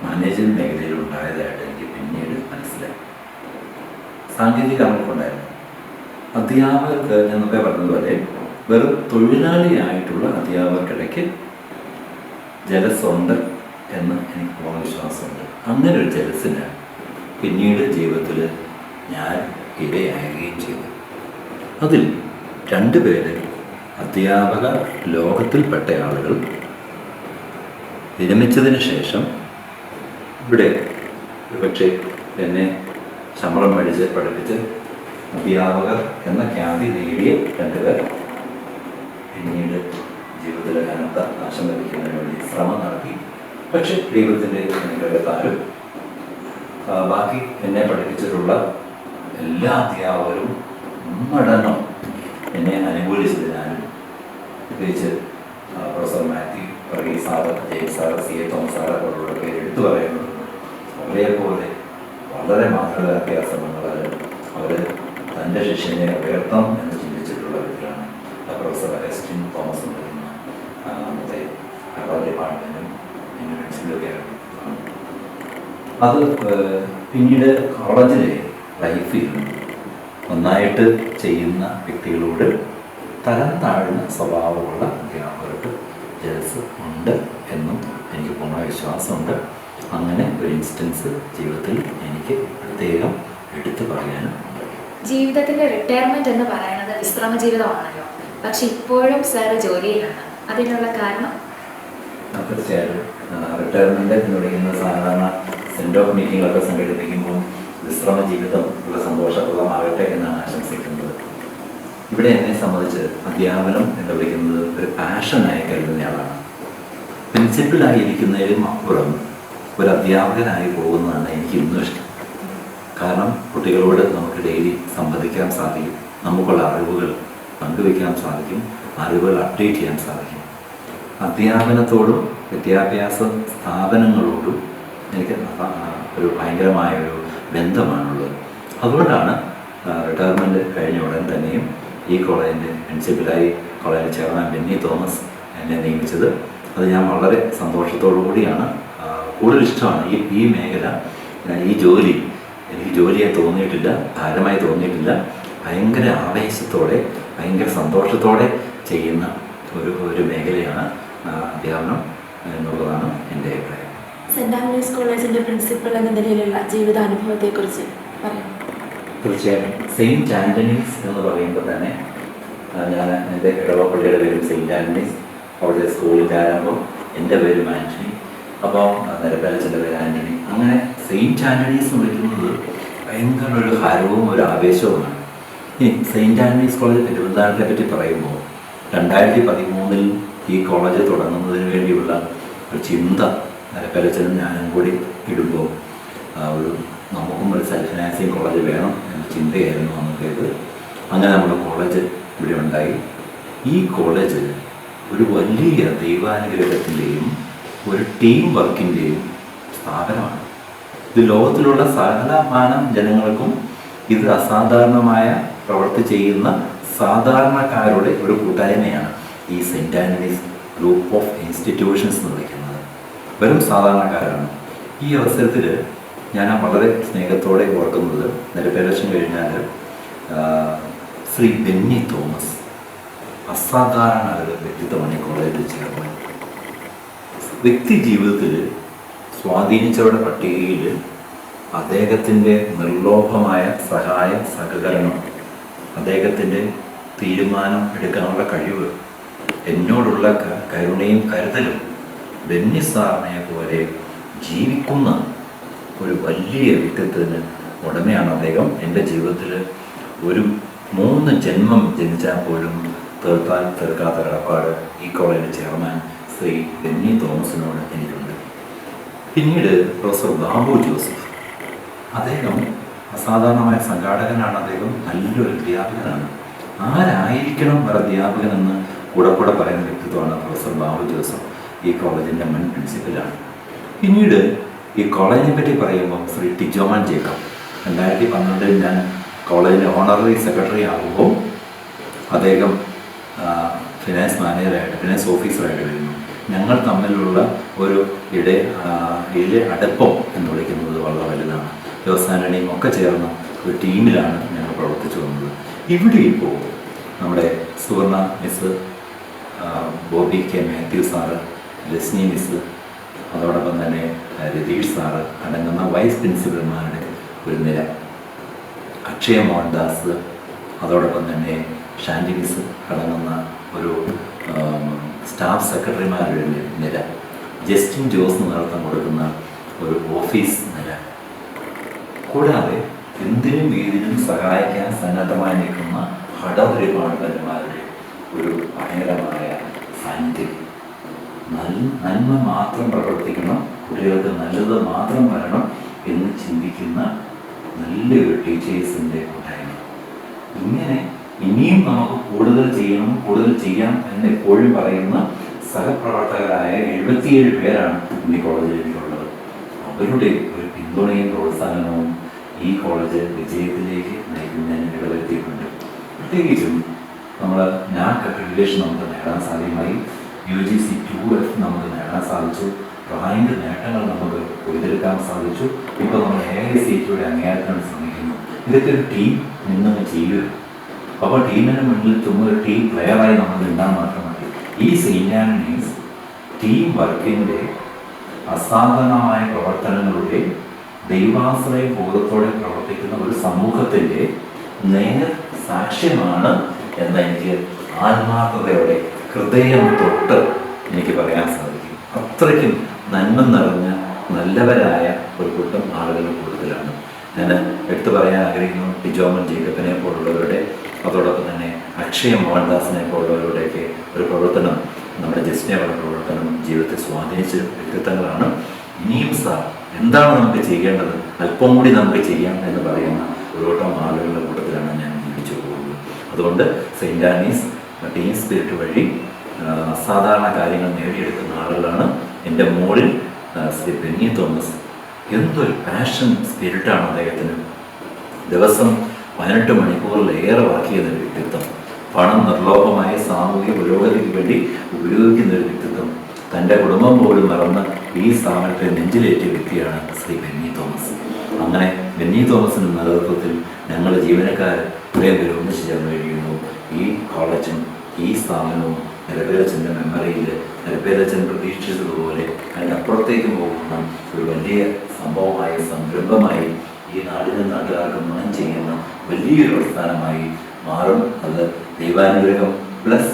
മാനേജ്മെൻറ്റ് മേഖലയിൽ ഉണ്ടായതായിട്ട് എനിക്ക് പിന്നീട് മനസ്സിലായി. സാങ്കേതിക കാരണങ്ങളുണ്ടായിരുന്നു. അധ്യാപകർക്ക് ഞാൻ മുമ്പേ പറഞ്ഞതുപോലെ വെറും തൊഴിലാളിയായിട്ടുള്ള അധ്യാപകർക്കിടയ്ക്ക് ജലസുണ്ട് എന്ന് എനിക്ക് പൂർണ്ണ വിശ്വാസമുണ്ട്. അങ്ങനെ ഒരു ജലസിന് പിന്നീട് ജീവിതത്തിൽ ഞാൻ ഇടയാകുകയും ചെയ്തു. അതിൽ 2 പേര് അധ്യാപക ലോകത്തിൽപ്പെട്ട ആളുകൾ വിരമിച്ചതിന് ശേഷം ഇവിടെ ഒരുപക്ഷെ എന്നെ ശമ്പളം മേടിച്ച് പഠിപ്പിച്ച് അധ്യാപകർ എന്ന ഖ്യാതി നേടിയ 2 പേർ പിന്നീട് ജീവിതത്തിലെ കനത്ത നാശം ലഭിക്കുന്നതിന് വേണ്ടി ശ്രമം നടത്തി. പക്ഷേ ദൈവത്തിൻ്റെ അനുഗ്രഹത്താലും ബാക്കി എന്നെ പഠിപ്പിച്ചിട്ടുള്ള എല്ലാ അധ്യാപകരും ഒന്നടങ്കം എന്നെ അനുകൂലിച്ചതിനാലും പ്രത്യേകിച്ച് professor Mathew Varghese sir, James sir, CA Thomas sir പോലുള്ള പേര് എടുത്തു പറയുന്നത് അവരെപ്പോലെ വളരെ മാതൃകാക്കിയ ശ്രമങ്ങളാൽ അവർ തൻ്റെ ശിഷ്യനെ ഉയർത്തണം എന്ന് ചിന്തിച്ചിട്ടുള്ള വ്യക്തിയാണ് പ്രൊഫസർ അഗസ്റ്റിൻ തോമസ് എന്ന് പറയുന്ന അന്നത്തെ ഡിപ്പാർട്ട്മെൻറ്റും യൂണിവേഴ്സിറ്റിയിലൊക്കെയാണ്. അത് പിന്നീട് കോളേജിലെ ലൈഫിൽ നന്നായിട്ട് ചെയ്യുന്ന വ്യക്തികളോട് തരം താഴ്ന്ന സ്വഭാവമുള്ള അധ്യാപകർക്ക് ജലസ് ഉണ്ട് എന്നും എനിക്ക് പൂർണ്ണ വിശ്വാസമുണ്ട്. അങ്ങനെ ഒരു ഇൻസ്റ്റൻസ് ജീവിതത്തിൽ എനിക്ക് പ്രത്യേകം എടുത്തു പറയാനും ഉണ്ട്. ജീവിതത്തിൻ്റെ റിട്ടയർമെൻറ്റ് എന്ന് പറയുന്നത് വിശ്രമ ജീവിതമാണല്ലോ. പക്ഷെ ഇപ്പോഴും സാറ് ജോലിയിലാണ്. അതിനുള്ള കാരണം? തീർച്ചയായിട്ടും റിട്ടയർമെൻറ്റ് എന്ന് പറയുന്നത് സാധാരണ സെൻഡ് ഓഫ് മീറ്റിങ്ങുകളൊക്കെ സംഘടിപ്പിക്കുമ്പോൾ വിശ്രമ ജീവിതം ഉള്ള സന്തോഷപ്രദമാകട്ടെ എന്നാണ് ആശംസിക്കുന്നത്. ഇവിടെ എന്നെ സംബന്ധിച്ച് അധ്യാപനം എന്ന് വിളിക്കുന്നത് ഒരു പാഷനായി കരുതുന്നയാളാണ്. പ്രിൻസിപ്പലായിരിക്കുന്നതിലും അപ്പുറം ഒരു അധ്യാപകനായി പോകുന്നതാണ് എനിക്ക് ഇന്നും ഇഷ്ടം. കാരണം കുട്ടികളോട് നമുക്ക് ഡെയിലി സംവദിക്കാൻ സാധിക്കും, നമുക്കുള്ള അറിവുകൾ പങ്കുവയ്ക്കാൻ സാധിക്കും, അറിവുകൾ അപ്ഡേറ്റ് ചെയ്യാൻ സാധിക്കും. അധ്യാപനത്തോടും വിദ്യാഭ്യാസ സ്ഥാപനങ്ങളോടും എനിക്ക് ഒരു ഭയങ്കരമായൊരു ബന്ധമാണുള്ളത്. അതുകൊണ്ടാണ് റിട്ടയർമെൻറ്റ് കഴിഞ്ഞ ഉടൻ തന്നെയും ഈ കോളേജിൻ്റെ പ്രിൻസിപ്പലായി കോളേജിലെ ചെയർമാൻ ബെന്നി തോമസ് എന്നെ നിയമിച്ചത്. അത് ഞാൻ വളരെ സന്തോഷത്തോടു കൂടിയാണ്. കൂടുതൽ ഇഷ്ടമാണ് ഈ മേഖല, ഈ ജോലി. എനിക്ക് ജോലിയായി തോന്നിയിട്ടില്ല, ഭാരമായി തോന്നിയിട്ടില്ല. ഭയങ്കര ആവേശത്തോടെ, ഭയങ്കര സന്തോഷത്തോടെ ചെയ്യുന്ന ഒരു മേഖലയാണ് അധ്യാപനം എന്നുള്ളതാണ് എൻ്റെ അഭിപ്രായം. സെൻറ് ആൻഡ്രൂസ് കോളേജിൻ്റെ പ്രിൻസിപ്പൽ എന്ന നിലയിലുള്ള ജീവിതാനുഭവത്തെക്കുറിച്ച് പറയാം. തീർച്ചയായും സെയിൻറ്റ് ആൻ്റണീസ് എന്ന് പറയുമ്പോൾ തന്നെ ഞാൻ എൻ്റെ ഇടവപ്പള്ളിയുടെ പേരും സെയിൻറ്റ് ആൻ്റണീസ്, അവിടുത്തെ സ്കൂളിൻ്റെ ആരംഭം, എൻ്റെ പേരും ആൻ്റണി, അപ്പോൾ നിരപ്പേലച്ചൻ്റെ പേര് ആൻ്റണി. അങ്ങനെ സെയിൻറ്റ് ആൻ്റണീസ് എന്ന് വിളിക്കുന്നത് ഭയങ്കര ഒരു ഹരവും ഒരു ആവേശവുമാണ്. ഈ സെയിൻറ്റ് ആൻ്റണീസ് കോളേജ് തിരുവനന്തപുരത്തെ പറ്റി പറയുമ്പോൾ 2013 ഈ കോളേജ് തുടങ്ങുന്നതിന് വേണ്ടിയുള്ള ഒരു ചിന്ത നിരപ്പേലച്ചനും ഞാനും കൂടി ഇടുമ്പോൾ നമുക്കും ഒരു സെൽഫ് ഫിനാൻസിങ് കോളേജ് വേണം എന്ന ചിന്തയായിരുന്നു നമുക്കേത്. അങ്ങനെ നമ്മുടെ കോളേജ് ഇവിടെ ഉണ്ടായി. ഈ കോളേജ് ഒരു വലിയ ദൈവാനുഗ്രഹത്തിൻ്റെയും ഒരു ടീം വർക്കിൻ്റെയും സ്ഥാപനമാണ്. ഇത് ലോകത്തിലുള്ള സകലമാനം ജനങ്ങൾക്കും ഇത് അസാധാരണമായ പ്രവൃത്തി ചെയ്യുന്ന സാധാരണക്കാരുടെ ഒരു കൂട്ടായ്മയാണ് ഈ cent Antony's group of institutions എന്ന് വിളിക്കുന്നത്. വെറും സാധാരണക്കാരാണ്. ഈ അവസരത്തിൽ ഞാൻ വളരെ സ്നേഹത്തോടെ ഓർക്കുന്നത്, നിരപ്പേലക്ഷൻ കഴിഞ്ഞാൽ ശ്രീ ബെന്നി തോമസ് അസാധാരണ ഒരു വ്യക്തിത്വമാണ് ഈ കോളേജിൽ ചേർന്നത്. വ്യക്തി ജീവിതത്തിൽ സ്വാധീനിച്ചവരുടെ പട്ടികയിൽ അദ്ദേഹത്തിൻ്റെ നിർലോഭമായ സഹായ സഹകരണം, അദ്ദേഹത്തിൻ്റെ തീരുമാനം എടുക്കാനുള്ള കഴിവ്, എന്നോടുള്ള കരുണയും കരുതലും ബെന്നി സാറിനെ പോലെ ജീവിക്കുന്ന ഒരു വലിയ വ്യക്തിത്വത്തിന് ഉടമയാണ് അദ്ദേഹം. എൻ്റെ ജീവിതത്തിൽ ഒരു 3 ജന്മം ജനിച്ചാൽ പോലും തീർക്കാത്ത കടപ്പാട് ഈ കോളേജിലെ ചെയർമാൻ ശ്രീ ബെന്നി തോമസിനോട് എനിക്കുണ്ട്. പിന്നീട് പ്രൊഫസർ ബാബു ജോസഫ്, അദ്ദേഹം അസാധാരണമായ സംഘാടകനാണ്. അദ്ദേഹം നല്ലൊരു അധ്യാപകനാണ്. ആരായിരിക്കണം ഒരു അധ്യാപകനെന്ന് കൂടെ പറയുന്ന വ്യക്തിത്വമാണ് പ്രൊഫസർ ബാബു ജോസഫ്. ഈ കോളേജിൻ്റെ മുൻ പ്രിൻസിപ്പലാണ്. പിന്നീട് ഈ കോളേജിനെ പറ്റി പറയുമ്പോൾ ശ്രീ ടിജോമൻ ജേക്കബ്, 2012 ഞാൻ കോളേജിൻ്റെ ഓണററി സെക്രട്ടറി ആകുമ്പോൾ അദ്ദേഹം ഫിനാൻസ് മാനേജറായിട്ട്, ഫിനാൻസ് ഓഫീസറായിട്ട് വരുന്നു. ഞങ്ങൾ തമ്മിലുള്ള ഒരു അടുപ്പം എന്ന് വിളിക്കുന്നത് വളരെ വലുതാണ്. ജോസാനണിയും ഒക്കെ ചേർന്ന ഒരു ടീമിലാണ് ഞങ്ങൾ പ്രവർത്തിച്ചു വന്നത്. ഇവിടെ ഇപ്പോൾ നമ്മുടെ Suvarna miss, Bobby K Mathew sir, Lasni miss, അതോടൊപ്പം തന്നെ രതീഷ് സാറ് അടങ്ങുന്ന വൈസ് പ്രിൻസിപ്പൽമാരുടെ ഒരു നിര, അക്ഷയ മോഹൻദാസ്, അതോടൊപ്പം തന്നെ ഷാൻഡി മിസ് അടങ്ങുന്ന ഒരു സ്റ്റാഫ് സെക്രട്ടറിമാരുടെ നിര, ജസ്റ്റിൻ ജോസ് നേതൃത്വം കൊടുക്കുന്ന ഒരു ഓഫീസ് നിര, കൂടാതെ എന്തിനും ഏതിനും സഹായിക്കാൻ സന്നദ്ധമായി നിൽക്കുന്ന ഹഠപരിപാലകന്മാരുടെ ഒരു ഭയങ്കരമായ സാന്നിധ്യം. നന്മ മാത്രം പ്രവർത്തിക്കണം, കുട്ടികൾക്ക് നല്ലത് മാത്രം വരണം എന്ന് ചിന്തിക്കുന്ന നല്ലൊരു ടീച്ചേഴ്സിൻ്റെ കൂട്ടായ്മ. ഇങ്ങനെ ഇനിയും നമുക്ക് കൂടുതൽ ചെയ്യണം, കൂടുതൽ ചെയ്യാം എന്ന് എപ്പോഴും പറയുന്ന സഹപ്രവർത്തകരായ 77 പേരാണ് ഈ കോളേജിലേക്കുള്ളത്. അവരുടെ ഒരു പിന്തുണയും പ്രോത്സാഹനവും ഈ കോളേജ് വിജയത്തിലേക്ക് നയിക്കുന്നതിന് ഇടവരുത്തിയിട്ടുണ്ട്. പ്രത്യേകിച്ചും നമ്മൾ NAAC അക്രഡിറ്റേഷൻ നമുക്ക് നേടാൻ സാധ്യമായി, UGC 2F നമുക്ക് നേടാൻ സാധിച്ചു, റാങ്ക് നേട്ടങ്ങൾ നമുക്ക് കൊയ്തെടുക്കാൻ സാധിച്ചു. ഇപ്പോൾ നമ്മൾ AICTE അംഗീകാരത്തിന് ശ്രമിക്കുന്നു. ഇതൊക്കെ ഒരു ടീം നിന്ന് ചെയ്യുക. അപ്പോൾ ടീമിന് മുന്നിൽ ചുമ്മാ ഒരു ടീം പ്ലെയറായി നമ്മൾ നിന്നാൽ മാത്രം മതി. ഈ സെയിൻറ്റ് ആൻ്റണീസ് ടീം വർക്കിൻ്റെ അസാധാരണമായ പ്രവർത്തനങ്ങളുടെ ദൈവാശ്രയ ബോധത്തോടെ പ്രവർത്തിക്കുന്ന ഒരു സമൂഹത്തിൻ്റെ നേർ സാക്ഷ്യമാണ് എന്ന് എനിക്ക് ആത്മാർത്ഥതയോടെ ഹൃദയം തൊട്ട് എനിക്ക് പറയാൻ സാധിക്കും. അത്രയ്ക്കും നന്മ നിറഞ്ഞ നല്ലവരായ ഒരു കൂട്ടം ആളുകൾ കൂടുതലാണ്. ഞാൻ എടുത്തു പറയാൻ ആഗ്രഹിക്കുന്നു ടിജോമൻ ജേക്കബിനെ പോലുള്ളവരുടെ, അതോടൊപ്പം തന്നെ അക്ഷയ മോഹൻദാസിനെ പോലുള്ളവരുടെയൊക്കെ ഒരു പ്രവർത്തനം, നമ്മുടെ ജസ്റ്റിനയുടെ പ്രവർത്തനം ജീവിതത്തെ സ്വാധീനിച്ച വ്യക്തിത്വങ്ങളാണ്. ഇനിയും സാർ എന്താണ് നമുക്ക് ചെയ്യേണ്ടത്, അല്പം കൂടി നമുക്ക് ചെയ്യാം എന്ന് പറയുന്ന ഒരു കൂട്ടം ആളുകളുടെ കൂട്ടത്തിലാണ് ഞാൻ ജീവിച്ചു പോകുന്നത്. അതുകൊണ്ട് സെയിൻറ്റ് ആൻ്റണീസ് ടീം സ്പിരിറ്റ് വഴി അസാധാരണ കാര്യങ്ങൾ നേടിയെടുക്കുന്ന ആളുകളാണ്. എൻ്റെ മോളിൽ ശ്രീ ബെന്നി തോമസ് എന്തൊരു പാഷൻ സ്പിരിറ്റാണ് അദ്ദേഹത്തിന്. ദിവസം 18 മണിക്കൂറിലേറെ വർക്ക് ചെയ്യുന്ന ഒരു വ്യക്തിത്വം, പണം നിർലോഭമായ സാമൂഹിക പുരോഗതിക്ക് വേണ്ടി ഉപയോഗിക്കുന്ന ഒരു വ്യക്തിത്വം, തൻ്റെ കുടുംബം പോലും മറന്ന് ഈ സ്ഥാപനത്തെ നെഞ്ചിലേറ്റിയ വ്യക്തിയാണ് ശ്രീ ബെന്നി തോമസ്. അങ്ങനെ ബെന്നി തോമസിൻ്റെ നേതൃത്വത്തിൽ ഞങ്ങൾ ജീവനക്കാർ ഇത്രയും പേര് ഒന്നിച്ച് ചേർന്ന് കഴിയുന്നു. ഈ കോളേജും ഈ സ്ഥാപനവും നിരപേരച്ചൻ്റെ മെമ്മറിയിൽ നിരപേരച്ചൻ പ്രതീക്ഷിച്ചതുപോലെ അതിനപ്പുറത്തേക്കും പോകുന്ന ഒരു വലിയ സംഭവമായി, സംരംഭമായി, ഈ നാടിനും നാട്ടുകാർക്ക് ഗുണം ചെയ്യുന്ന വലിയൊരു പ്രസ്ഥാനമായി മാറും. അത് ദൈവാനുഗ്രഹം പ്ലസ്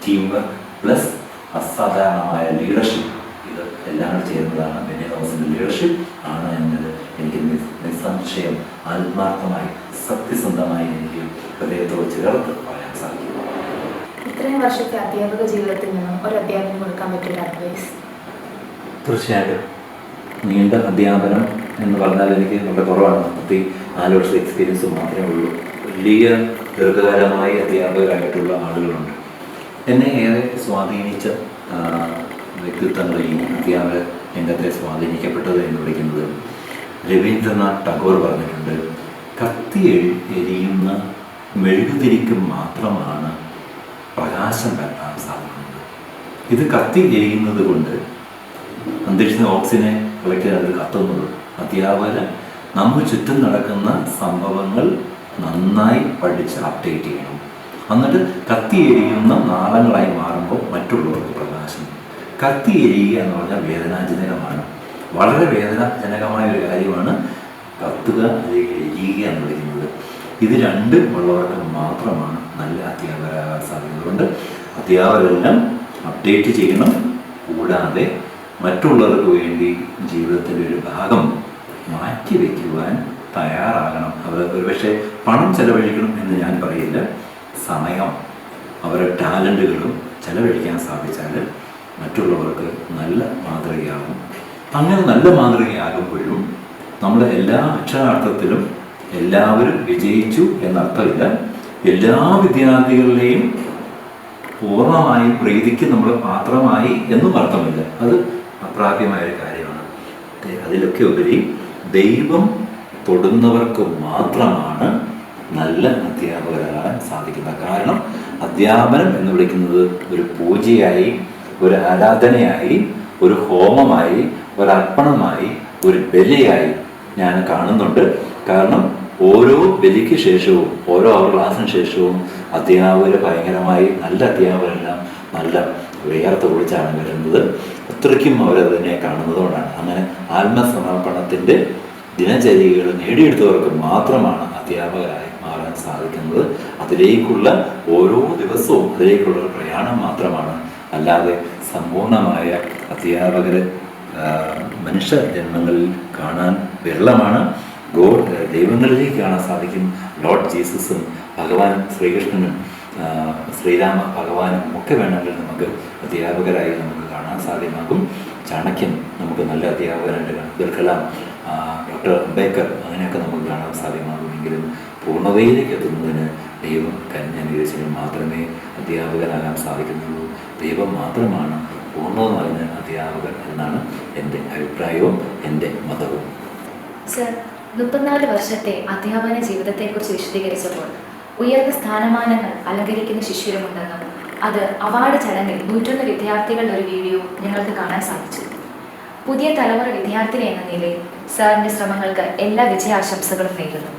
ടീം വർക്ക് പ്ലസ് അസാധാരണമായ ലീഡർഷിപ്പ്, ഇത് എല്ലാം ചേരുന്നതാണ് ബെന്നി തോമസിൻ്റെ ലീഡർഷിപ്പ് ആണ് എന്നത് എനിക്ക് നിസ്സംശയം ആത്മാർത്ഥമായി സത്യസന്ധമായി എനിക്ക് ഹൃദയത്തോട് ചേർത്ത് പറയാൻ സാധിക്കും. ഇത്രയും വർഷത്തെ അധ്യാപക ജീവിതത്തിൽ നിന്നും ഒരു അധ്യാപനം കൊടുക്കാൻ പറ്റിയ അഡ്വൈസ്? തീർച്ചയായിട്ടും നീണ്ട അധ്യാപനം എന്ന് പറഞ്ഞാൽ എനിക്ക് വളരെ കുറവാണ്. 34 വർഷം എക്സ്പീരിയൻസ് മാത്രമേ ഉള്ളൂ. വലിയ ദീർഘകാലമായി അധ്യാപകരായിട്ടുള്ള ആളുകളുണ്ട്. എന്നെ ഏറെ സ്വാധീനിച്ച വ്യക്തിത്വങ്ങളിൽ അധ്യാപക രംഗത്തെ സ്വാധീനിക്കപ്പെട്ടത് എന്ന് വിളിക്കുന്നത് രവീന്ദ്രനാഥ് ടാഗോർ പറഞ്ഞിട്ടുണ്ട്, കത്തി എരിയുന്ന മെഴുകുതിരിക്ക് മാത്രമാണ് പ്രകാശം പരത്താൻ സാധിക്കുന്നത്. ഇത് കത്തി എരിയുന്നത് കൊണ്ട് അന്തരീക്ഷ ഓക്സിജനെ കളക്ട് ചെയ്ത് അത് കത്തുന്നുള്ളൂ. അധ്യാപകർ നമുക്ക് ചുറ്റും നടക്കുന്ന സംഭവങ്ങൾ നന്നായി പഠിച്ച് അപ്ഡേറ്റ് ചെയ്യണം. എന്നിട്ട് കത്തി എരിയുന്ന നാളങ്ങളായി മാറുമ്പോൾ മറ്റുള്ളവർക്ക് പ്രകാശം. കത്തി എരിയുക എന്ന് പറഞ്ഞാൽ വേദനാജനകമാണ്, വളരെ വേദനാജനകമായ ഒരു കാര്യമാണ് കത്തുക, അല്ലെങ്കിൽ എരിയുക എന്ന് വിളിക്കുന്നത്. ഇത് രണ്ടും ഉള്ളവർക്ക് മാത്രമാണ് നല്ല അധ്യാപകരാകാൻ സാധിക്കുന്നതുകൊണ്ട് അധ്യാപകരെല്ലാം അപ്ഡേറ്റ് ചെയ്യണം. കൂടാതെ മറ്റുള്ളവർക്ക് വേണ്ടി ജീവിതത്തിൻ്റെ ഒരു ഭാഗം മാറ്റിവെക്കുവാൻ തയ്യാറാകണം. അവർ ഒരുപക്ഷെ പണം ചെലവഴിക്കണം എന്ന് ഞാൻ പറയില്ല, സമയം അവരുടെ ടാലൻറ്റുകളും ചെലവഴിക്കാൻ സാധിച്ചാൽ മറ്റുള്ളവർക്ക് നല്ല മാതൃകയാകും. അങ്ങനെ നല്ല മാതൃകയാകുമ്പോഴും നമ്മൾ എല്ലാ അക്ഷരാർത്ഥത്തിലും എല്ലാവരും വിജയിച്ചു എന്നർത്ഥമില്ല. എല്ലാ വിദ്യാർത്ഥികളുടെയും പൂർണ്ണമായും പ്രീതിക്ക് നമ്മൾ പാത്രമായി എന്നും അർത്ഥമില്ല. അത് അപ്രാപ്യമായൊരു കാര്യമാണ്. അതിലൊക്കെ ഉപരി ദൈവം തൊടുന്നവർക്ക് മാത്രമാണ് നല്ല അധ്യാപകരാകാൻ സാധിക്കുന്നത്. കാരണം അധ്യാപനം എന്ന് വിളിക്കുന്നത് ഒരു പൂജയായി, ഒരു ആരാധനയായി, ഒരു ഹോമമായി, ഒരു അർപ്പണമായി, ഒരു ബലിയായി ഞാൻ കാണുന്നുണ്ട്. കാരണം ഓരോ ബലിക്ക് ശേഷവും ഓരോ അവർ ക്ലാസ്സിന് ശേഷവും അധ്യാപകർ ഭയങ്കരമായി നല്ല അധ്യാപകരെല്ലാം നല്ല വേർത്ത് കുറിച്ചാണ് വരുന്നത്. അത്രയ്ക്കും അവരതിനെ കാണുന്നതുകൊണ്ടാണ്. അങ്ങനെ ആത്മസമർപ്പണത്തിൻ്റെ ദിനചര്യകൾ നേടിയെടുത്തവർക്ക് മാത്രമാണ് അധ്യാപകരായി മാറാൻ സാധിക്കുന്നത്. അതിലേക്കുള്ള ഓരോ ദിവസവും അതിലേക്കുള്ള ഒരു പ്രയാണം മാത്രമാണ്. അല്ലാതെ സമ്പൂർണമായ അധ്യാപകർ മനുഷ്യ ജന്മങ്ങളിൽ കാണാൻ വിരളമാണ്. ദൈവങ്ങളിലേക്ക് കാണാൻ സാധിക്കും. ലോർഡ് ജീസസും ഭഗവാൻ ശ്രീകൃഷ്ണനും ശ്രീരാമ ഭഗവാനും ഒക്കെ വേണമെങ്കിൽ നമുക്ക് അധ്യാപകരായി നമുക്ക് കാണാൻ സാധ്യമാകും. ചാണക്യൻ നമുക്ക് നല്ല അധ്യാപകരായിട്ട് കാണാം. അബ്ദുൽ കലാം, ഡോക്ടർ അംബേദ്കർ, അങ്ങനെയൊക്കെ നമുക്ക് കാണാൻ സാധ്യമാകുമെങ്കിലും പൂർണ്ണതയിലേക്ക് എത്തുന്നതിന് ദൈവം കനിഞ്ഞ അനുഗ്രഹിച്ചതിന് മാത്രമേ അധ്യാപകനാകാൻ സാധിക്കുന്നുള്ളൂ. ദൈവം മാത്രമാണ് പൂർണ്ണത നിറഞ്ഞ അധ്യാപകൻ എന്നാണ് എൻ്റെ അഭിപ്രായവും എൻ്റെ മതവും. സർ, 34 വർഷത്തെ അധ്യാപന ജീവിതത്തെക്കുറിച്ച് വിശദീകരിച്ചപ്പോൾ ഉയർന്ന സ്ഥാനമാനങ്ങൾ അലങ്കരിക്കുന്ന ശിഷ്യരുമുണ്ടെന്നും അത് അവാർഡ് ചടങ്ങിൽ 101 വിദ്യാർത്ഥികളുടെ ഒരു വീഡിയോ ഞങ്ങൾക്ക് കാണാൻ സാധിച്ചു. പുതിയ തലമുറ വിദ്യാർത്ഥിനി എന്ന നിലയിൽ സാറിൻ്റെ ശ്രമങ്ങൾക്ക് എല്ലാ വിജയാശംസകളും നേരുന്നു.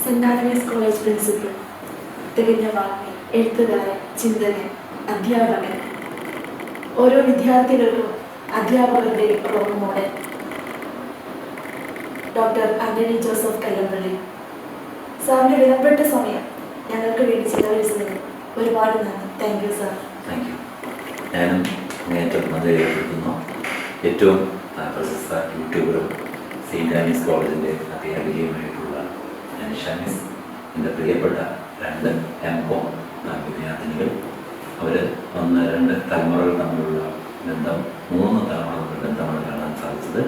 സെന്റ് ആന്റണീസ് കോളേജ് പ്രിൻസിപ്പൽ, തികഞ്ഞ വാഗ്മി, എഴുത്തുകാരൻ, ചിന്തകൻ, അധ്യാപകൻ, ഓരോ വിദ്യാർത്ഥികൾക്കും അധ്യാപകരുടെ role model doctor Antony Joseph Kallampally. സാറിൻ്റെ വിലപ്പെട്ട സമയം ഞങ്ങൾക്ക് വേണ്ടി ചിലവഴിച്ചതിന് ഒരുപാട് നന്ദി. Thank you sir. Thank you. ഞാനും അങ്ങേറ്റം നന്ദി രേഖപ്പെടുത്തുന്നു. ഏറ്റവും പ്രശസ്ത യൂട്യൂബറും സെയിൻറ്റ് ആനീസ് കോളേജിൻ്റെ അധ്യാപികയുമായിട്ടുള്ള ഷാനിസ്, എൻ്റെ പ്രിയപ്പെട്ട 2 M.Com വിദ്യാർത്ഥിനികൾ, അവർ 1-2 തലമുറകൾ തമ്മിലുള്ള ബന്ധം 3 തലമുറകളുടെ ബന്ധമാണ് കാണാൻ സാധിച്ചത്.